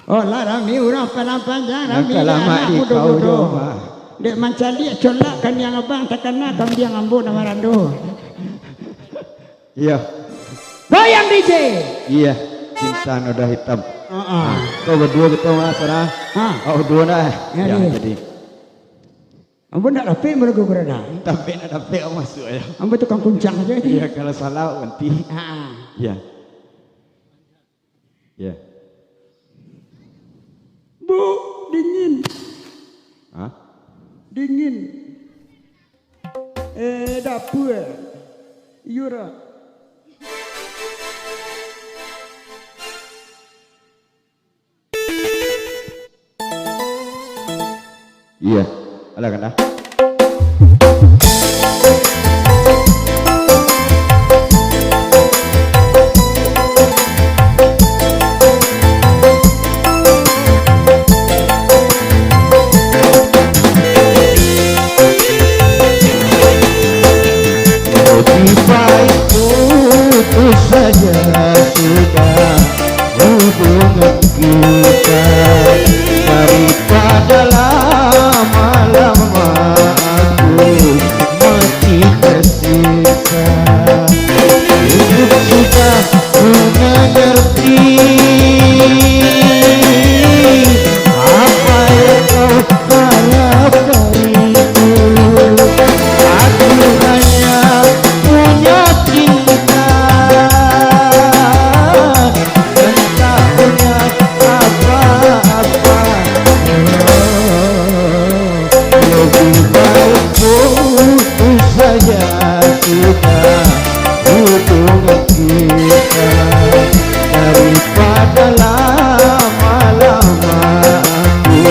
Oh larang ni urang panjang rami lama di kau doa. Dek mancali colak kan yang abang takana kam dia ngambu nama randu. Iya. Goyang DJ. Iya, cinta noda hitam. Kau berdua kita masalah. Oh dua dah. Ya jadi. Ambo nak rapi mereka berada. Tapi nak dapat masuk ya. Ambo tukang kuncang aja. Iya kalau salah nanti. Iya. Iya. Bu, dingin. Hah? Dingin. Dapur. Yura. Iya. Alah kan dah. Saja sudah hubungan kita daripada lama-lama aku mati tersisa. Hidup sudah mengerti apa yang kau harap dariku. Aku hanya punya cinta. Sudah hubungan kita daripada lama-lama aku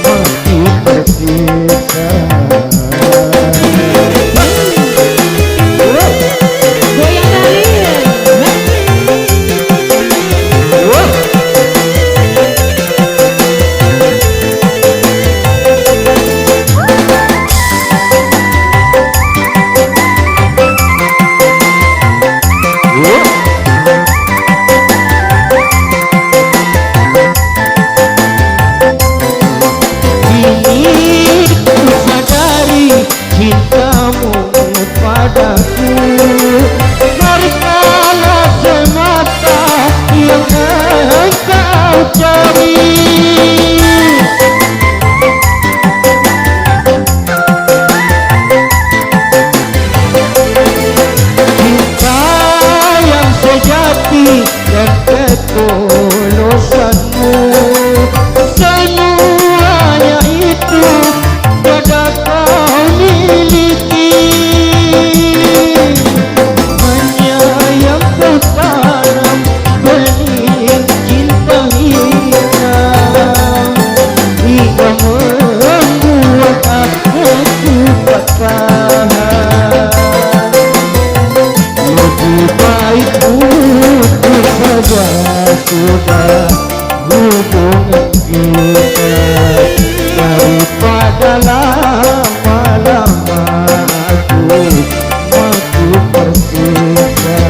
mati tersisa. Cintamu padaku berikanlah semata yang engkau cari. Cinta yang sejati dan ketulusanmu, semuanya itu pada kau miliki. Menyayang kau tanam benih cinta hitam hingga membuat aku patah. Lebih baik putus saja sudah hubungan kita daripada lama-lama aku mati tersisa.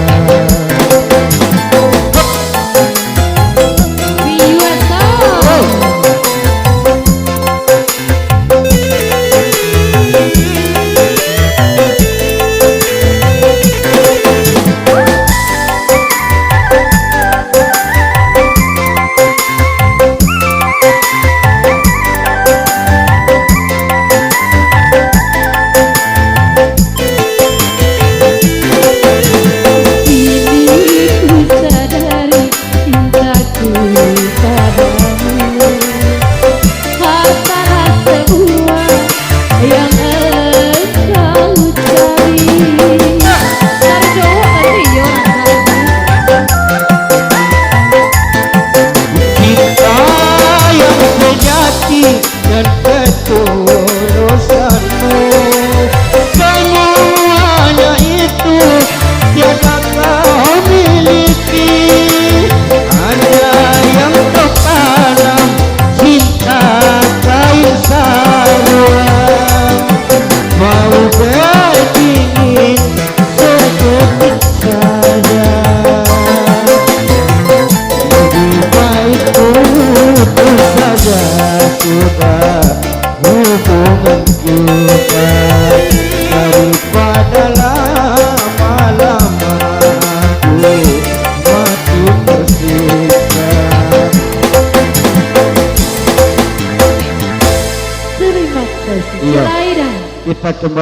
putus saja sudah hubungan kita, daripada lama-lama aku mati tersiksa. Terima kasih. Iya. Laila. Kita kembali